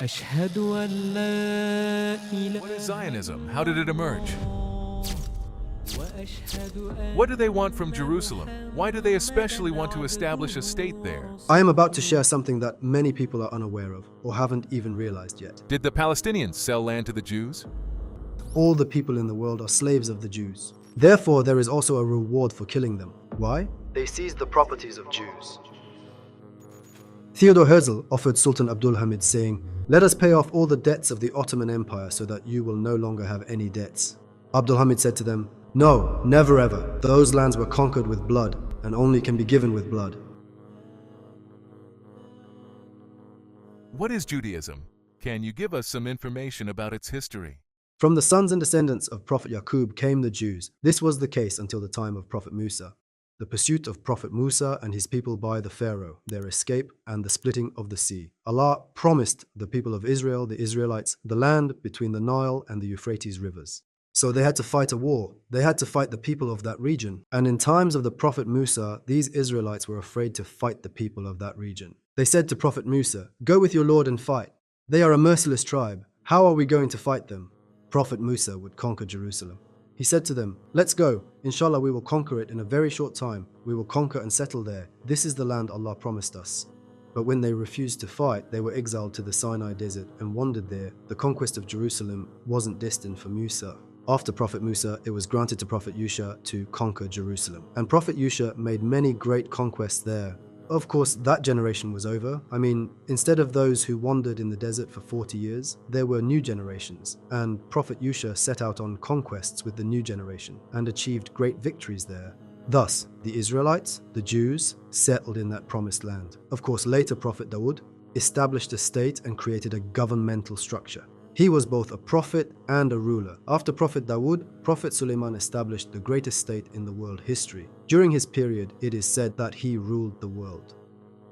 أشهد أن لا What is إله Zionism? إلا How did it emerge? الله وأشهد What do they أن want from Jerusalem? Why do they especially want to establish a state there? I am about to share something that many people are unaware of or haven't even realized yet. Did the Palestinians sell land to the Jews? All the people in the world are slaves of the Jews. Therefore, there is also a reward for killing them. Why? They seized the properties of Jews. Theodor Herzl offered Sultan Abdul Hamid, saying, "Let us pay off all the debts of the Ottoman Empire so that you will no longer have any debts." Abdul Hamid said to them, "No, never ever. Those lands were conquered with blood and only can be given with blood." What is Judaism? Can you give us some information about its history? From the sons and descendants of Prophet Yaqub came the Jews. This was the case until the time of Prophet Musa. The pursuit of Prophet Musa and his people by the Pharaoh, their escape, and the splitting of the sea. Allah promised the people of Israel, the Israelites, the land between the Nile and the Euphrates rivers. So they had to fight a war. They had to fight the people of that region. And in times of the Prophet Musa, these Israelites were afraid to fight the people of that region. They said to Prophet Musa, "Go with your Lord and fight. They are a merciless tribe. How are we going to fight them?" Prophet Musa would conquer Jerusalem. He said to them, "Let's go. Inshallah, we will conquer it in a very short time. We will conquer and settle there. This is the land Allah promised us." But when they refused to fight, they were exiled to the Sinai desert and wandered there. The conquest of Jerusalem wasn't destined for Musa. After Prophet Musa, it was granted to Prophet Yusha to conquer Jerusalem. And Prophet Yusha made many great conquests there. Of course, that generation was over. I mean, instead of those who wandered in the desert for 40 years, there were new generations, and Prophet Yusha set out on conquests with the new generation and achieved great victories there. Thus, the Israelites, the Jews, settled in that promised land. Of course, later Prophet Dawood established a state and created a governmental structure. He was both a prophet and a ruler. After Prophet Dawood, Prophet Suleiman established the greatest state in the world history. During his period, it is said that he ruled the world.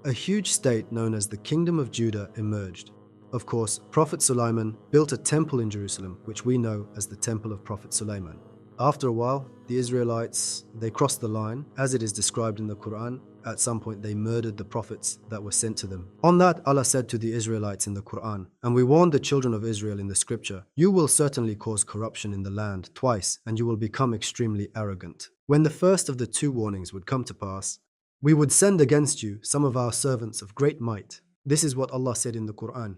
A huge state known as the Kingdom of Judah emerged. Of course, Prophet Suleiman built a temple in Jerusalem, which we know as the Temple of Prophet Suleiman. After a while, the Israelites, they crossed the line, as it is described in the Quran. At some point, they murdered the prophets that were sent to them. On that, Allah said to the Israelites in the Quran, "And we warned the children of Israel in the scripture, you will certainly cause corruption in the land twice, and you will become extremely arrogant." When the first of the two warnings would come to pass, "We would send against you some of our servants of great might." This is what Allah said in the Quran.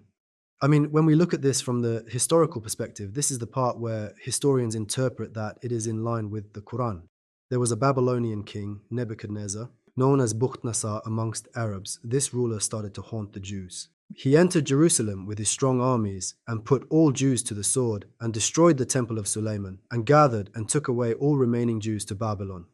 I mean, when we look at this from the historical perspective, this is the part where historians interpret that it is in line with the Quran. There was a Babylonian king, Nebuchadnezzar, known as Bukhtanasar amongst Arabs. This ruler started to haunt the Jews. He entered Jerusalem with his strong armies and put all Jews to the sword and destroyed the temple of Suleiman and gathered and took away all remaining Jews to Babylon.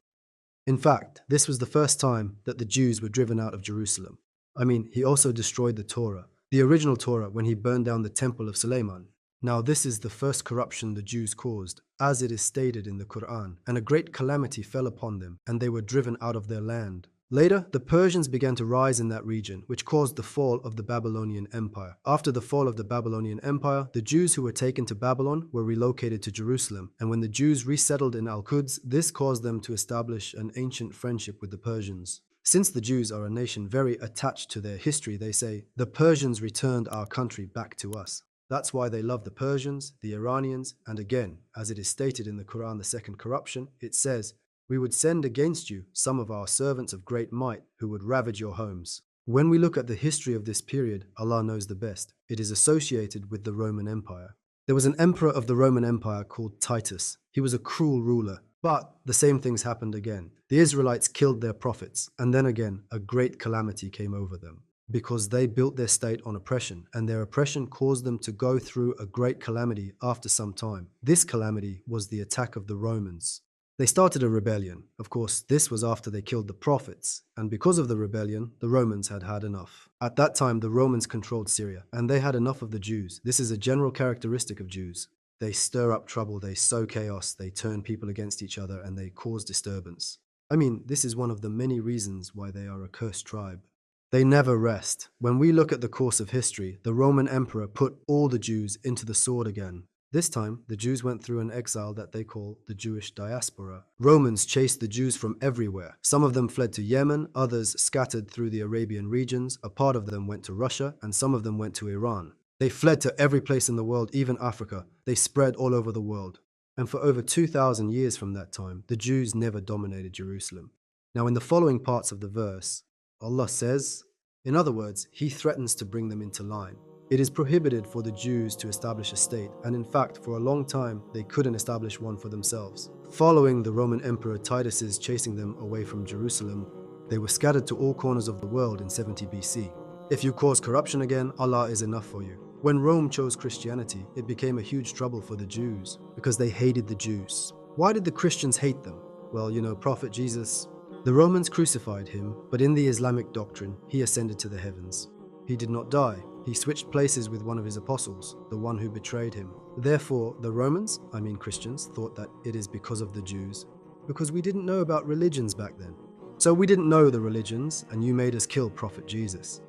In fact, this was the first time that the Jews were driven out of Jerusalem. I mean, he also destroyed the Torah, the original Torah, when he burned down the temple of Suleiman. Now this is the first corruption the Jews caused, as it is stated in the Quran, and a great calamity fell upon them, and they were driven out of their land. Later, the Persians began to rise in that region, which caused the fall of the Babylonian Empire. After the fall of the Babylonian Empire, the Jews who were taken to Babylon were relocated to Jerusalem, and when the Jews resettled in Al-Quds, this caused them to establish an ancient friendship with the Persians. Since the Jews are a nation very attached to their history, they say, "The Persians returned our country back to us." That's why they love the Persians, the Iranians, and again, as it is stated in the Quran, the second corruption, it says, "We would send against you some of our servants of great might who would ravage your homes." When we look at the history of this period, Allah knows the best. It is associated with the Roman Empire. There was an emperor of the Roman Empire called Titus. He was a cruel ruler, but the same things happened again. The Israelites killed their prophets, and then again, a great calamity came over them, because they built their state on oppression, and their oppression caused them to go through a great calamity after some time. This calamity was the attack of the Romans. They started a rebellion. Of course, this was after they killed the prophets, and because of the rebellion, the Romans had had enough. At that time, the Romans controlled Syria, and they had enough of the Jews. This is a general characteristic of Jews. They stir up trouble, they sow chaos, they turn people against each other, and they cause disturbance. I mean, this is one of the many reasons why they are a cursed tribe. They never rest. When we look at the course of history, the Roman emperor put all the Jews into the sword again. This time, the Jews went through an exile that they call the Jewish diaspora. Romans chased the Jews from everywhere. Some of them fled to Yemen, others scattered through the Arabian regions, a part of them went to Russia, and some of them went to Iran. They fled to every place in the world, even Africa. They spread all over the world. And for over 2,000 years from that time, the Jews never dominated Jerusalem. Now, in the following parts of the verse, Allah says, in other words, He threatens to bring them into line. It is prohibited for the Jews to establish a state, and in fact, for a long time, they couldn't establish one for themselves. Following the Roman Emperor Titus's chasing them away from Jerusalem, they were scattered to all corners of the world in 70 BC. If you cause corruption again, Allah is enough for you. When Rome chose Christianity, it became a huge trouble for the Jews because they hated the Jews. Why did the Christians hate them? Well, Prophet Jesus, the Romans crucified him, but in the Islamic doctrine, he ascended to the heavens. He did not die. He switched places with one of his apostles, the one who betrayed him. Therefore, the Romans, Christians, thought that it is because of the Jews, because we didn't know about religions back then. So we didn't know the religions, and you made us kill Prophet Jesus.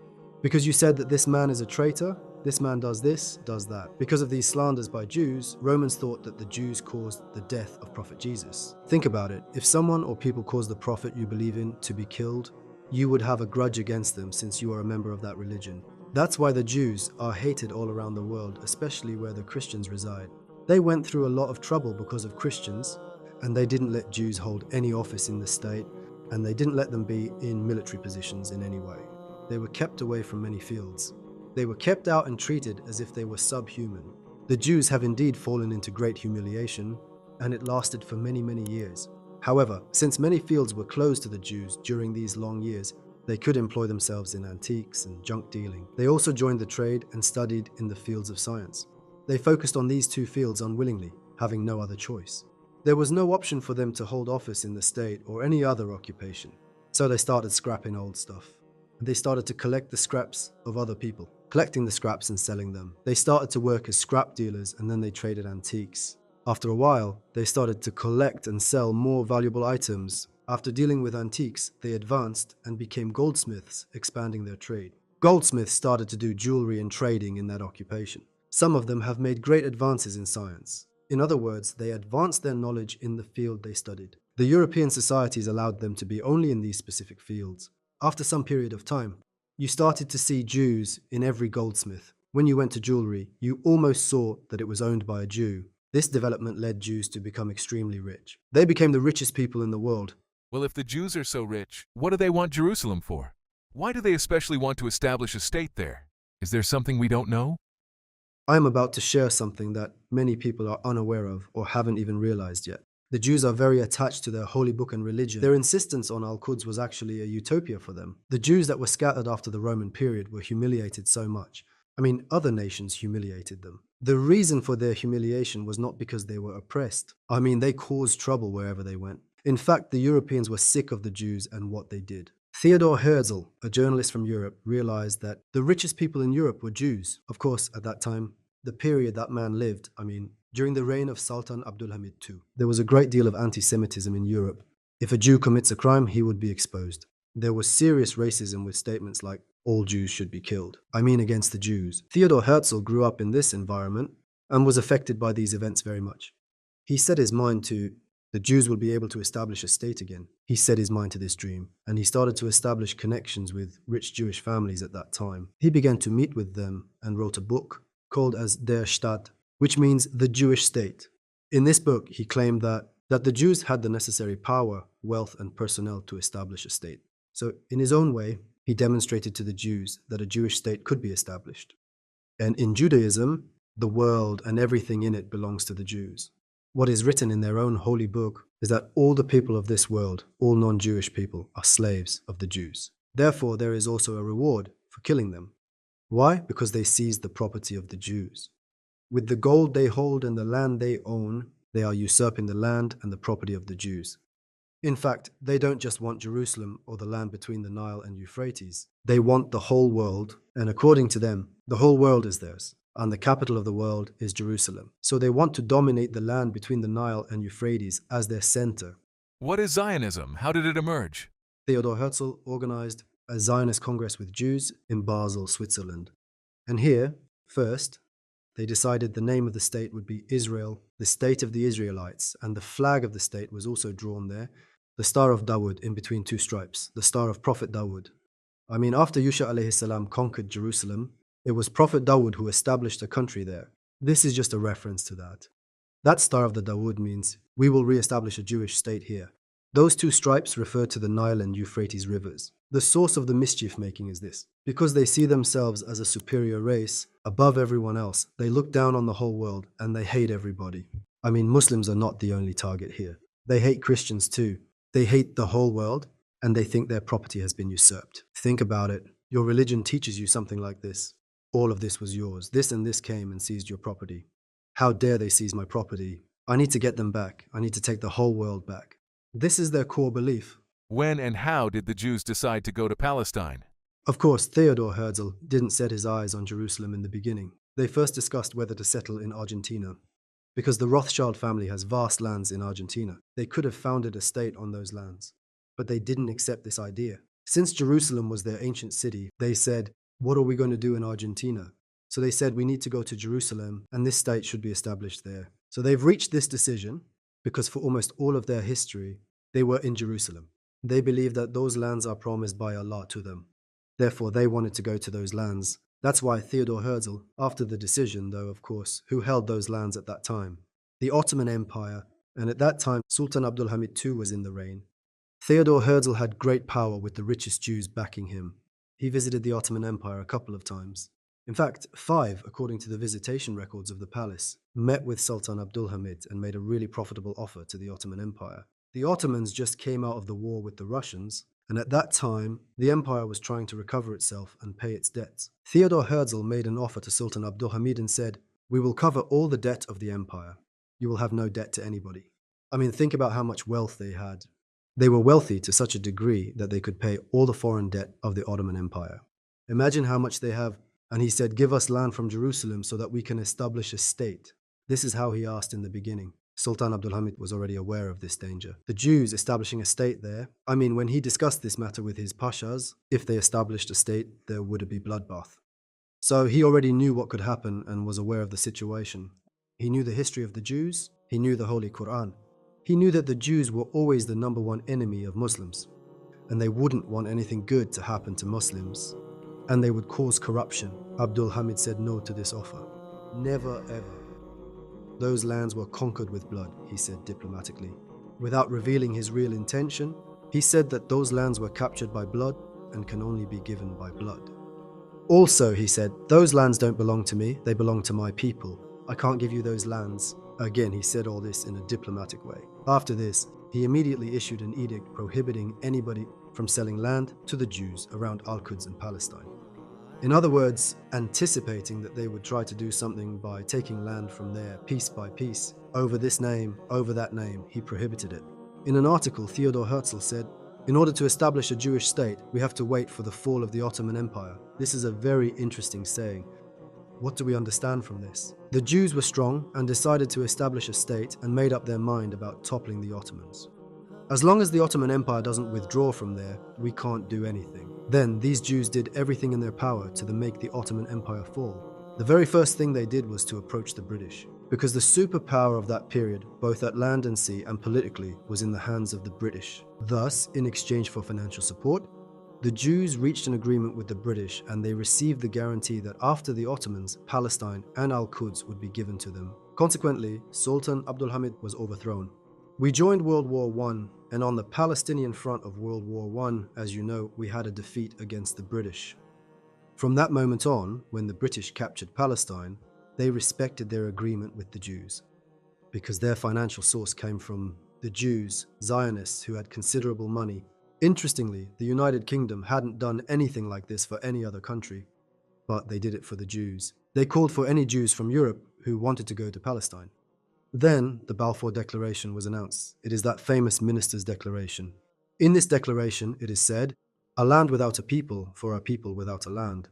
Because you said that this man is a traitor, this man does this, does that. Because of these slanders by Jews, Romans thought that the Jews caused the death of Prophet Jesus. Think about it. If someone or people cause the prophet you believe in to be killed, you would have a grudge against them since you are a member of that religion. That's why the Jews are hated all around the world, especially where the Christians reside. They went through a lot of trouble because of Christians, and they didn't let Jews hold any office in the state, and they didn't let them be in military positions in any way. They were kept away from many fields. They were kept out and treated as if they were subhuman. The Jews have indeed fallen into great humiliation, and it lasted for many, many years. However, since many fields were closed to the Jews during these long years, they could employ themselves in antiques and junk dealing. They also joined the trade and studied in the fields of science. They focused on these two fields unwillingly, having no other choice. There was no option for them to hold office in the state or any other occupation. So they started scrapping old stuff. They started to collect the scraps of other people, collecting the scraps and selling them. They started to work as scrap dealers, and then they traded antiques. After a while, they started to collect and sell more valuable items. After dealing with antiques, they advanced and became goldsmiths, expanding their trade. Goldsmiths started to do jewelry and trading in that occupation. Some of them have made great advances in science. In other words, they advanced their knowledge in the field they studied. The European societies allowed them to be only in these specific fields. After some period of time, you started to see Jews in every goldsmith. When you went to jewelry, you almost saw that it was owned by a Jew. This development led Jews to become extremely rich. They became the richest people in the world. Well, if the Jews are so rich, what do they want Jerusalem for? Why do they especially want to establish a state there? Is there something we don't know? I am about to share something that many people are unaware of or haven't even realized yet. The Jews are very attached to their holy book and religion. Their insistence on Al-Quds was actually a utopia for them. The Jews that were scattered after the Roman period were humiliated so much. Other nations humiliated them. The reason for their humiliation was not because they were oppressed. They caused trouble wherever they went. In fact, the Europeans were sick of the Jews and what they did. Theodor Herzl, a journalist from Europe, realized that the richest people in Europe were Jews. Of course, at that time, the period that man lived, during the reign of Sultan Abdulhamid II, there was a great deal of anti-Semitism in Europe. If a Jew commits a crime, he would be exposed. There was serious racism with statements like, all Jews should be killed. Against the Jews. Theodor Herzl grew up in this environment and was affected by these events very much. He set his mind to the Jews will be able to establish a state again. He set his mind to this dream, and he started to establish connections with rich Jewish families at that time. He began to meet with them and wrote a book called as Der Staat, which means the Jewish state. In this book, he claimed that the Jews had the necessary power, wealth, and personnel to establish a state. So in his own way, he demonstrated to the Jews that a Jewish state could be established. And in Judaism, the world and everything in it belongs to the Jews. What is written in their own holy book is that all the people of this world, all non-Jewish people, are slaves of the Jews. Therefore, there is also a reward for killing them. Why? Because they seized the property of the Jews. With the gold they hold and the land they own, they are usurping the land and the property of the Jews. In fact, they don't just want Jerusalem or the land between the Nile and Euphrates. They want the whole world, and according to them, the whole world is theirs, and the capital of the world is Jerusalem. So they want to dominate the land between the Nile and Euphrates as their center. What is Zionism? How did it emerge? Theodor Herzl organized a Zionist Congress with Jews in Basel, Switzerland. And here, first, they decided the name of the state would be Israel, the state of the Israelites, and the flag of the state was also drawn there, the Star of Dawood in between two stripes, the Star of Prophet Dawood. After Yusha alayhi salam conquered Jerusalem, It was Prophet Dawood who established a country there. This is just a reference to that. That star of the Dawood means we will re-establish a Jewish state here. Those two stripes refer to the Nile and Euphrates rivers. The source of the mischief making is this. Because they see themselves as a superior race, above everyone else, they look down on the whole world and they hate everybody. I mean, Muslims are not the only target here. They hate Christians too. They hate the whole world and they think their property has been usurped. Think about it. Your religion teaches you something like this. All of this was yours. This and this came and seized your property. How dare they seize my property? I need to get them back. I need to take the whole world back. This is their core belief. When and how did the Jews decide to go to Palestine? Of course, Theodor Herzl didn't set his eyes on Jerusalem in the beginning. They first discussed whether to settle in Argentina. Because the Rothschild family has vast lands in Argentina, they could have founded a state on those lands. But they didn't accept this idea. Since Jerusalem was their ancient city, they said, what are we going to do in Argentina? So they said, we need to go to Jerusalem and this state should be established there. So they've reached this decision because for almost all of their history, they were in Jerusalem. They believe that those lands are promised by Allah to them. Therefore, they wanted to go to those lands. That's why Theodor Herzl, after the decision though, of course, who held those lands at that time? The Ottoman Empire, and at that time, Sultan Abdulhamid II was in the reign. Theodor Herzl had great power with the richest Jews backing him. He visited the Ottoman Empire a couple of times. In fact, 5, according to the visitation records of the palace, met with Sultan Abdulhamid and made a really profitable offer to the Ottoman Empire. The Ottomans just came out of the war with the Russians, and at that time, the empire was trying to recover itself and pay its debts. Theodor Herzl made an offer to Sultan Abdulhamid and said, we will cover all the debt of the empire. You will have no debt to anybody. I mean, think about how much wealth they had. They were wealthy to such a degree that they could pay all the foreign debt of the Ottoman Empire. Imagine how much they have. And he said, give us land from Jerusalem so that we can establish a state. This is how he asked in the beginning. Sultan Abdulhamid was already aware of this danger. The Jews establishing a state there, I mean, when he discussed this matter with his pashas, if they established a state, there would be bloodbath. So he already knew what could happen and was aware of the situation. He knew the history of the Jews. He knew the Holy Quran. He knew that the Jews were always the #1 enemy of Muslims, and they wouldn't want anything good to happen to Muslims, and they would cause corruption. Abdulhamid said no to this offer. Never ever. Those lands were conquered with blood, he said diplomatically. Without revealing his real intention, he said that those lands were captured by blood and can only be given by blood. Also, he said, those lands don't belong to me, they belong to my people. I can't give you those lands. Again, he said all this in a diplomatic way. After this, he immediately issued an edict prohibiting anybody from selling land to the Jews around Al-Quds in Palestine. In other words, anticipating that they would try to do something by taking land from there piece by piece, over this name, over that name, he prohibited it. In an article, Theodor Herzl said, in order to establish a Jewish state, we have to wait for the fall of the Ottoman Empire. This is a very interesting saying. What do we understand from this? The Jews were strong and decided to establish a state and made up their mind about toppling the Ottomans. As long as the Ottoman Empire doesn't withdraw from there, we can't do anything. Then these Jews did everything in their power to make the Ottoman Empire fall. The very first thing they did was to approach the British, because the superpower of that period, both at land and sea and politically, was in the hands of the British. Thus, in exchange for financial support, the Jews reached an agreement with the British and they received the guarantee that after the Ottomans, Palestine and Al-Quds would be given to them. Consequently, Sultan Abdulhamid was overthrown. We joined World War I, and on the Palestinian front of World War I, as you know, we had a defeat against the British. From that moment on, when the British captured Palestine, they respected their agreement with the Jews, because their financial source came from the Jews, Zionists, who had considerable money. Interestingly, the United Kingdom hadn't done anything like this for any other country, but they did it for the Jews. They called for any Jews from Europe who wanted to go to Palestine. Then, the Balfour Declaration was announced. It is that famous Minister's Declaration. In this declaration, it is said, "A land without a people for a people without a land,"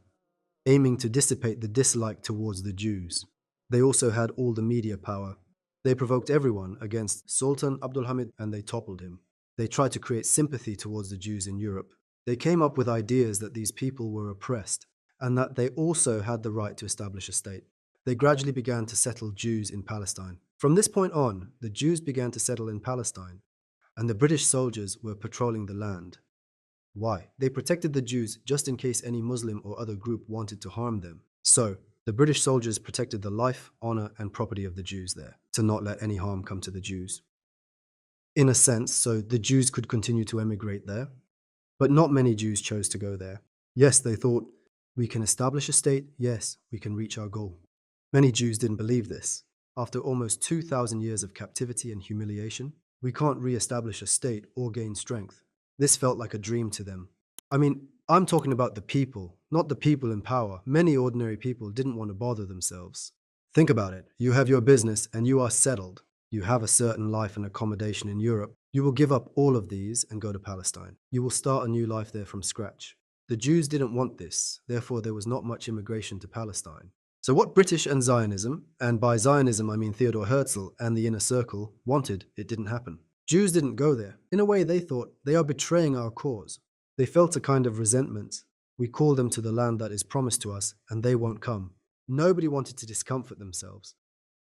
aiming to dissipate the dislike towards the Jews. They also had all the media power. They provoked everyone against Sultan Abdulhamid and they toppled him. They tried to create sympathy towards the Jews in Europe. They came up with ideas that these people were oppressed and that they also had the right to establish a state. They gradually began to settle Jews in Palestine. From this point on, the Jews began to settle in Palestine, and the British soldiers were patrolling the land. Why? They protected the Jews just in case any Muslim or other group wanted to harm them. So, the British soldiers protected the life, honor, and property of the Jews there to not let any harm come to the Jews. In a sense, so the Jews could continue to emigrate there, but not many Jews chose to go there. Yes, they thought, we can establish a state, yes, we can reach our goal. Many Jews didn't believe this. After almost 2,000 years of captivity and humiliation, we can't re-establish a state or gain strength. This felt like a dream to them. I mean, I'm talking about the people, not the people in power. Many ordinary people didn't want to bother themselves. Think about it. You have your business and you are settled. You have a certain life and accommodation in Europe. You will give up all of these and go to Palestine. You will start a new life there from scratch. The Jews didn't want this, therefore there was not much immigration to Palestine. So what British and Zionism, and by Zionism I mean Theodor Herzl and the Inner Circle, wanted, it didn't happen. Jews didn't go there. In a way they thought, they are betraying our cause. They felt a kind of resentment. We call them to the land that is promised to us, and they won't come. Nobody wanted to discomfort themselves.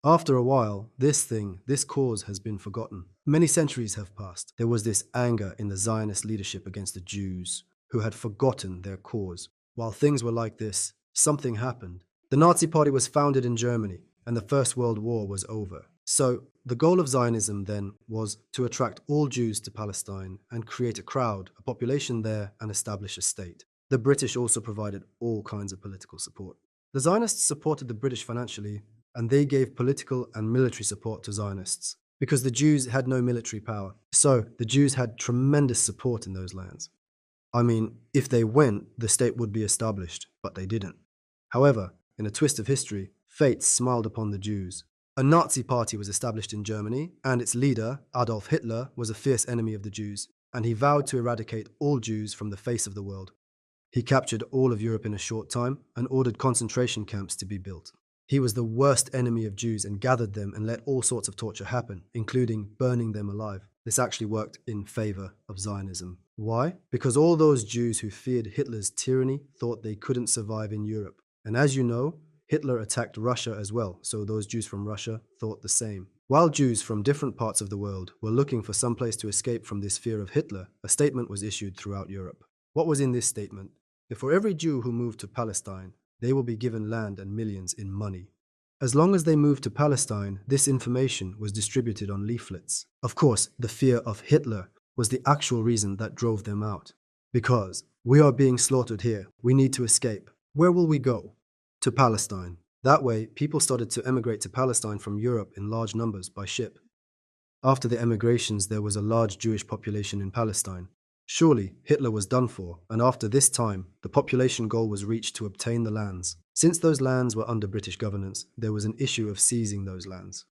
After a while, this cause has been forgotten. Many centuries have passed. There was this anger in the Zionist leadership against the Jews, who had forgotten their cause. While things were like this, something happened. The Nazi Party was founded in Germany, and the First World War was over. So, the goal of Zionism then was to attract all Jews to Palestine and create a crowd, a population there, and establish a state. The British also provided all kinds of political support. The Zionists supported the British financially, and they gave political and military support to Zionists, because the Jews had no military power. So, the Jews had tremendous support in those lands. I mean, if they went, the state would be established, but they didn't. However, in a twist of history, fate smiled upon the Jews. A Nazi party was established in Germany, and its leader, Adolf Hitler, was a fierce enemy of the Jews, and he vowed to eradicate all Jews from the face of the world. He captured all of Europe in a short time and ordered concentration camps to be built. He was the worst enemy of Jews and gathered them and let all sorts of torture happen, including burning them alive. This actually worked in favor of Zionism. Why? Because all those Jews who feared Hitler's tyranny thought they couldn't survive in Europe. And as you know, Hitler attacked Russia as well, so those Jews from Russia thought the same. While Jews from different parts of the world were looking for some place to escape from this fear of Hitler, a statement was issued throughout Europe. What was in this statement? That for every Jew who moved to Palestine, they will be given land and millions in money. As long as they moved to Palestine, this information was distributed on leaflets. Of course, the fear of Hitler was the actual reason that drove them out. Because we are being slaughtered here, we need to escape. Where will we go? To Palestine. That way, people started to emigrate to Palestine from Europe in large numbers by ship. After the emigrations, there was a large Jewish population in Palestine. Surely, Hitler was done for, and after this time, the population goal was reached to obtain the lands. Since those lands were under British governance, there was an issue of seizing those lands.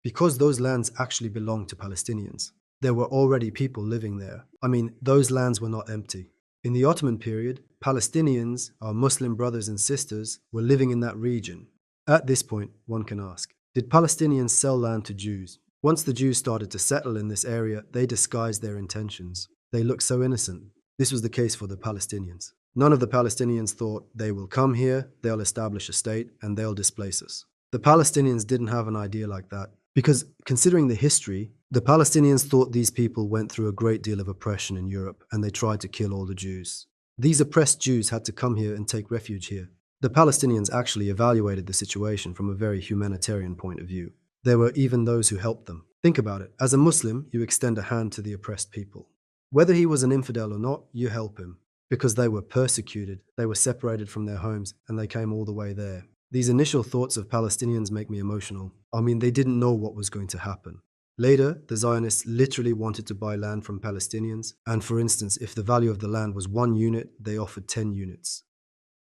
Because those lands actually belonged to Palestinians, there were already people living there. I mean, those lands were not empty. In the Ottoman period, Palestinians, our Muslim brothers and sisters, were living in that region. At this point, one can ask, did Palestinians sell land to Jews? Once the Jews started to settle in this area, they disguised their intentions. They looked so innocent. This was the case for the Palestinians. None of the Palestinians thought, they will come here, they'll establish a state, and they'll displace us. The Palestinians didn't have an idea like that. Because, considering the history, the Palestinians thought these people went through a great deal of oppression in Europe, and they tried to kill all the Jews. These oppressed Jews had to come here and take refuge here. The Palestinians actually evaluated the situation from a very humanitarian point of view. There were even those who helped them. Think about it. As a Muslim, you extend a hand to the oppressed people. Whether he was an infidel or not, you help him. Because they were persecuted, they were separated from their homes, and they came all the way there. These initial thoughts of Palestinians make me emotional. I mean, they didn't know what was going to happen. Later, the Zionists literally wanted to buy land from Palestinians, and for instance, if the value of the land was 1 unit, they offered 10 units.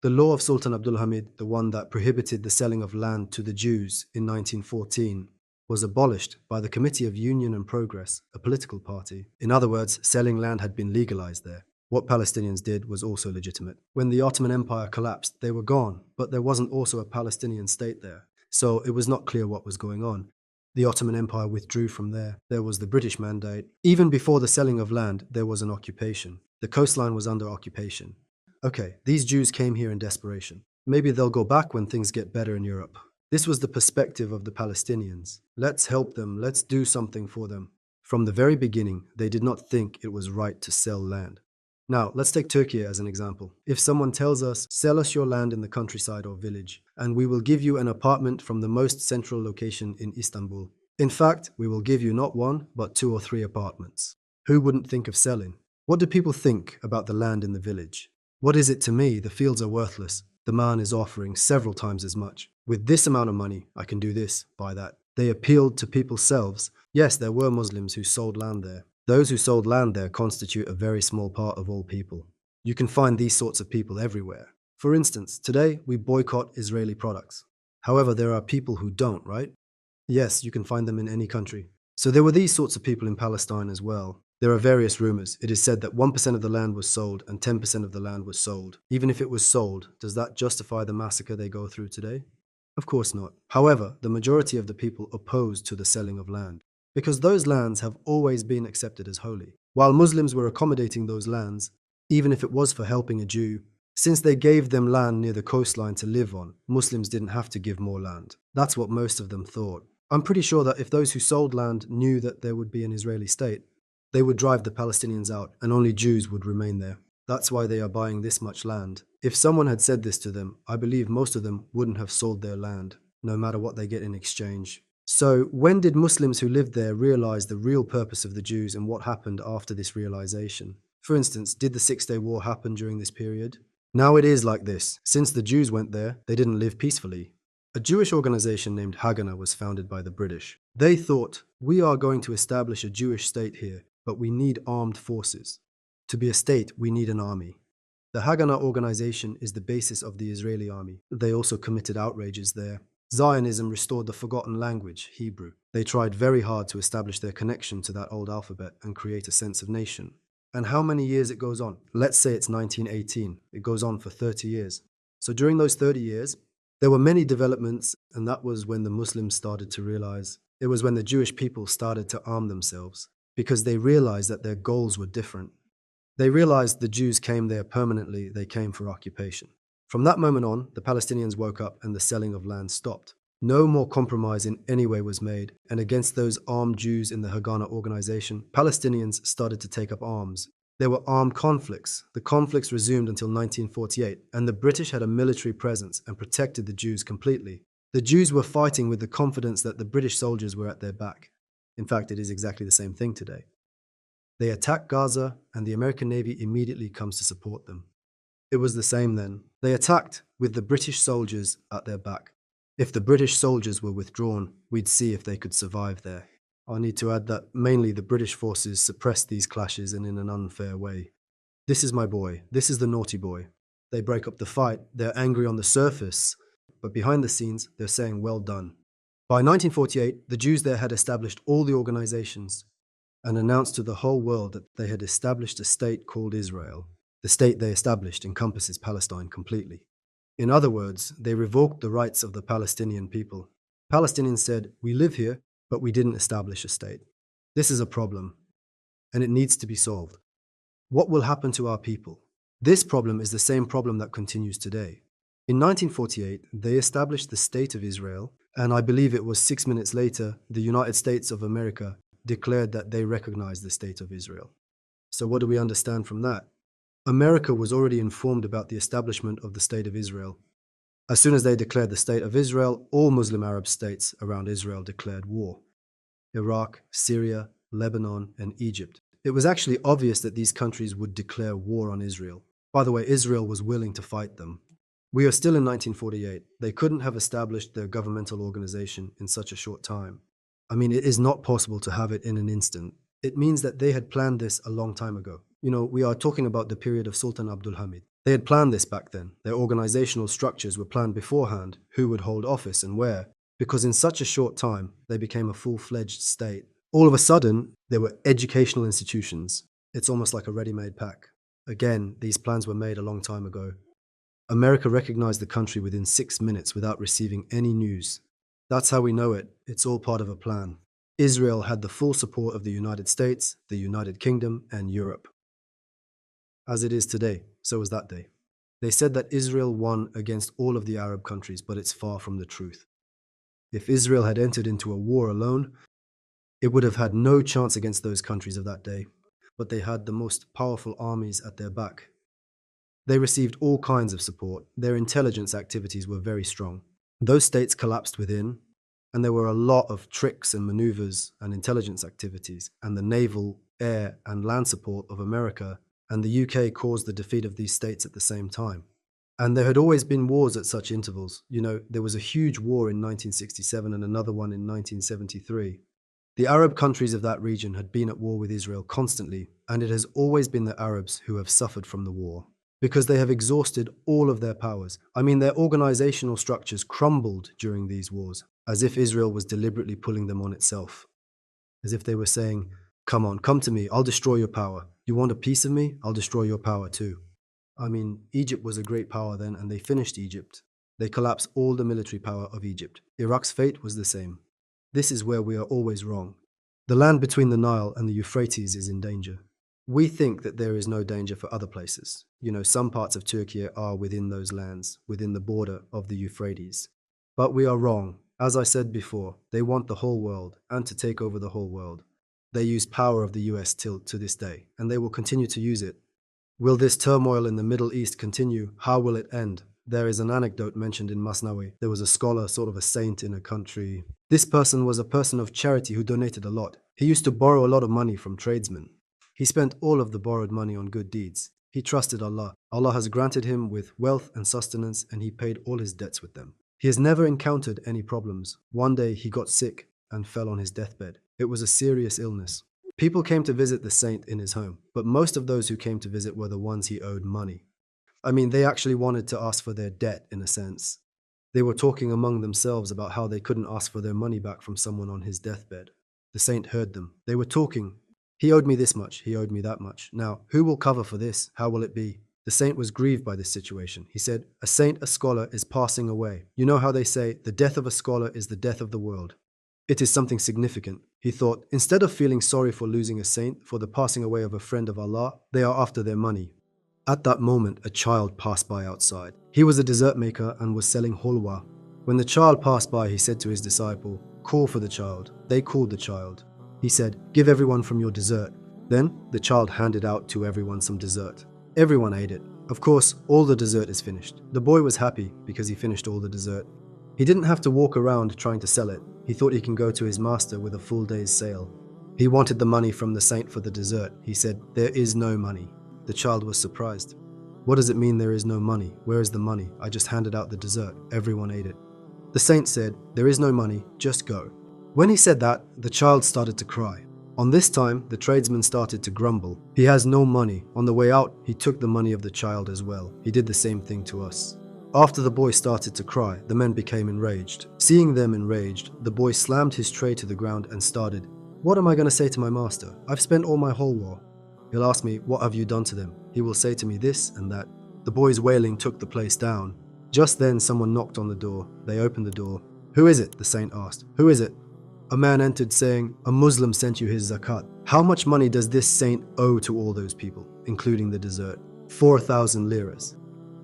The law of Sultan Abdul Hamid, the one that prohibited the selling of land to the Jews in 1914, was abolished by the Committee of Union and Progress, a political party. In other words, selling land had been legalized there. What Palestinians did was also legitimate. When the Ottoman Empire collapsed, they were gone, but there wasn't also a Palestinian state there. So it was not clear what was going on. The Ottoman Empire withdrew from there. There was the British Mandate. Even before the selling of land, there was an occupation. The coastline was under occupation. Okay, these Jews came here in desperation. Maybe they'll go back when things get better in Europe. This was the perspective of the Palestinians. Let's help them, let's do something for them. From the very beginning, they did not think it was right to sell land. Now, let's take Turkey as an example. If someone tells us, sell us your land in the countryside or village, and we will give you an apartment from the most central location in Istanbul. In fact, we will give you not one, but 2 or 3 apartments. Who wouldn't think of selling? What do people think about the land in the village? What is it to me? The fields are worthless. The man is offering several times as much. With this amount of money, I can do this, buy that. They appealed to people's selves. Yes, there were Muslims who sold land there. Those who sold land there constitute a very small part of all people. You can find these sorts of people everywhere. For instance, today we boycott Israeli products. However, there are people who don't, right? Yes, you can find them in any country. So there were these sorts of people in Palestine as well. There are various rumors. It is said that 1% of the land was sold and 10% of the land was sold. Even if it was sold, does that justify the massacre they go through today? Of course not. However, the majority of the people opposed to the selling of land, because those lands have always been accepted as holy. While Muslims were accommodating those lands, even if it was for helping a Jew, since they gave them land near the coastline to live on, Muslims didn't have to give more land. That's what most of them thought. I'm pretty sure that if those who sold land knew that there would be an Israeli state, they would drive the Palestinians out and only Jews would remain there. That's why they are buying this much land. If someone had said this to them, I believe most of them wouldn't have sold their land, no matter what they get in exchange. So, when did Muslims who lived there realize the real purpose of the Jews and what happened after this realization? For instance, did the 6-Day War happen during this period? Now it is like this. Since the Jews went there, they didn't live peacefully. A Jewish organization named Haganah was founded by the British. They thought, we are going to establish a Jewish state here, but we need armed forces. To be a state, we need an army. The Haganah organization is the basis of the Israeli army. They also committed outrages there. Zionism restored the forgotten language, Hebrew. They tried very hard to establish their connection to that old alphabet and create a sense of nation. And how many years it goes on? Let's say it's 1918. It goes on for 30 years. So during those 30 years, there were many developments, and that was when the Muslims started to realize. It was when the Jewish people started to arm themselves, because they realized that their goals were different. They realized the Jews came there permanently, they came for occupation. From that moment on, the Palestinians woke up and the selling of land stopped. No more compromise in any way was made, and against those armed Jews in the Haganah organization, Palestinians started to take up arms. There were armed conflicts. The conflicts resumed until 1948, and the British had a military presence and protected the Jews completely. The Jews were fighting with the confidence that the British soldiers were at their back. In fact, it is exactly the same thing today. They attack Gaza, and the American Navy immediately comes to support them. It was the same then. They attacked with the British soldiers at their back. If the British soldiers were withdrawn, we'd see if they could survive there. I need to add that mainly the British forces suppressed these clashes and in an unfair way. This is my boy. This is the naughty boy. They break up the fight. They're angry on the surface, but behind the scenes, they're saying, well done. By 1948, the Jews there had established all the organizations and announced to the whole world that they had established a state called Israel. The state they established encompasses Palestine completely. In other words, they revoked the rights of the Palestinian people. Palestinians said, we live here, but we didn't establish a state. This is a problem, and it needs to be solved. What will happen to our people? This problem is the same problem that continues today. In 1948, they established the State of Israel, and I believe it was 6 minutes later, the United States of America declared that they recognized the State of Israel. So what do we understand from that? America was already informed about the establishment of the State of Israel. As soon as they declared the State of Israel, all Muslim Arab states around Israel declared war. Iraq, Syria, Lebanon, and Egypt. It was actually obvious that these countries would declare war on Israel. By the way, Israel was willing to fight them. We are still in 1948. They couldn't have established their governmental organization in such a short time. I mean, it is not possible to have it in an instant. It means that they had planned this a long time ago. We are talking about the period of Sultan Abdul Hamid. They had planned this back then. Their organizational structures were planned beforehand, who would hold office and where, because in such a short time, they became a full-fledged state. All of a sudden, there were educational institutions. It's almost like a ready-made pack. Again, these plans were made a long time ago. America recognized the country within 6 minutes without receiving any news. That's how we know it. It's all part of a plan. Israel had the full support of the United States, the United Kingdom, and Europe. As it is today, so was that day. They said that Israel won against all of the Arab countries, but it's far from the truth. If Israel had entered into a war alone, it would have had no chance against those countries of that day. but they had the most powerful armies at their back. They received all kinds of support. Their intelligence activities were very strong. Those states collapsed within, and there were a lot of tricks and maneuvers and intelligence activities, and the naval, air, and land support of America and the UK caused the defeat of these states at the same time. And there had always been wars at such intervals. There was a huge war in 1967 and another one in 1973. The Arab countries of that region had been at war with Israel constantly, and it has always been the Arabs who have suffered from the war, because they have exhausted all of their powers. Their organizational structures crumbled during these wars, as if Israel was deliberately pulling them on itself. As if they were saying, come on, come to me, I'll destroy your power. You want a piece of me? I'll destroy your power too. Egypt was a great power then, and they finished Egypt. They collapsed all the military power of Egypt. Iraq's fate was the same. This is where we are always wrong. The land between the Nile and the Euphrates is in danger. We think that there is no danger for other places. Some parts of Turkey are within those lands, within the border of the Euphrates. But we are wrong. As I said before, they want the whole world and to take over the whole world. They use power of the US till to this day, and they will continue to use it. Will this turmoil in the Middle East continue? How will it end? There is an anecdote mentioned in Masnawi. There was a scholar, sort of a saint in a country. This person was a person of charity who donated a lot. He used to borrow a lot of money from tradesmen. He spent all of the borrowed money on good deeds. He trusted Allah. Allah has granted him with wealth and sustenance, and he paid all his debts with them. He has never encountered any problems. One day he got sick and fell on his deathbed. It was a serious illness. People came to visit the saint in his home, but most of those who came to visit were the ones he owed money. They actually wanted to ask for their debt, in a sense. They were talking among themselves about how they couldn't ask for their money back from someone on his deathbed. The saint heard them. They were talking. He owed me this much, he owed me that much. Now, who will cover for this? How will it be? The saint was grieved by this situation. He said, a saint, a scholar, is passing away. You know how they say, the death of a scholar is the death of the world. It is something significant. He thought, instead of feeling sorry for losing a saint, for the passing away of a friend of Allah, they are after their money. At that moment, a child passed by outside. He was a dessert maker and was selling hulwa. When the child passed by, he said to his disciple, call for the child. They called the child. He said, give everyone from your dessert. Then the child handed out to everyone some dessert. Everyone ate it. Of course, all the dessert is finished. The boy was happy because he finished all the dessert. He didn't have to walk around trying to sell it. He thought he can go to his master with a full day's sale. He wanted the money from the saint for the dessert. He said, there is no money. The child was surprised. What does it mean there is no money? Where is the money? I just handed out the dessert. Everyone ate it. The saint said, there is no money, just go. When he said that, the child started to cry. On this time, the tradesman started to grumble. He has no money. On the way out, he took the money of the child as well. He did the same thing to us. After the boy started to cry, the men became enraged. Seeing them enraged, the boy slammed his tray to the ground and started, what am I going to say to my master? I've spent all my whole war. He'll ask me, what have you done to them? He will say to me this and that. The boy's wailing took the place down. Just then someone knocked on the door. They opened the door. Who is it? The saint asked. Who is it? A man entered saying, a Muslim sent you his zakat. How much money does this saint owe to all those people, including the dessert? 4,000 liras.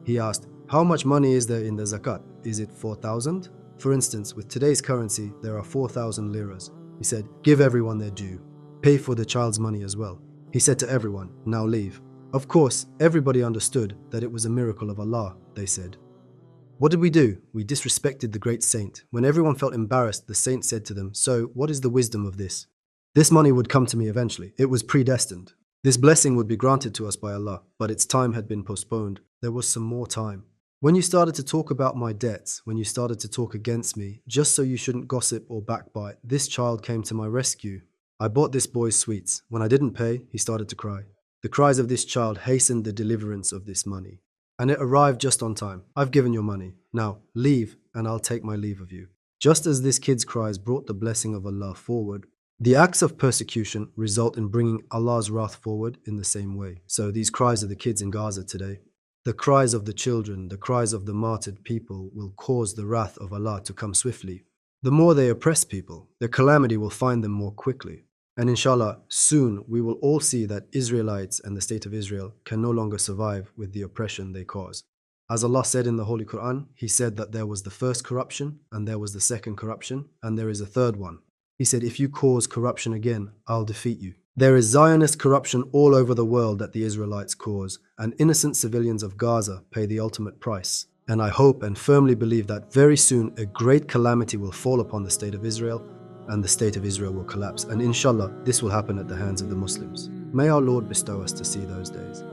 He asked, how much money is there in the zakat? Is it 4,000? For instance, with today's currency, there are 4,000 liras. He said, give everyone their due. Pay for the child's money as well. He said to everyone, now leave. Of course, everybody understood that it was a miracle of Allah, they said. What did we do? We disrespected the great saint. When everyone felt embarrassed, the saint said to them, so what is the wisdom of this? This money would come to me eventually. It was predestined. This blessing would be granted to us by Allah, but its time had been postponed. There was some more time. When you started to talk about my debts, when you started to talk against me, just so you shouldn't gossip or backbite, this child came to my rescue. I bought this boy sweets. When I didn't pay, he started to cry. The cries of this child hastened the deliverance of this money. And it arrived just on time. I've given your money. Now, leave, and I'll take my leave of you. Just as this kid's cries brought the blessing of Allah forward, the acts of persecution result in bringing Allah's wrath forward in the same way. So these cries of the kids in Gaza today, the cries of the children, the cries of the martyred people will cause the wrath of Allah to come swiftly. The more they oppress people, their calamity will find them more quickly. And inshallah, soon we will all see that Israelites and the state of Israel can no longer survive with the oppression they cause. As Allah said in the Holy Quran, He said that there was the first corruption, and there was the second corruption, and there is a third one. He said, if you cause corruption again, I'll defeat you. There is Zionist corruption all over the world that the Israelites cause, and innocent civilians of Gaza pay the ultimate price. And I hope and firmly believe that very soon a great calamity will fall upon the state of Israel, and the state of Israel will collapse. And inshallah, this will happen at the hands of the Muslims. May our Lord bestow us to see those days.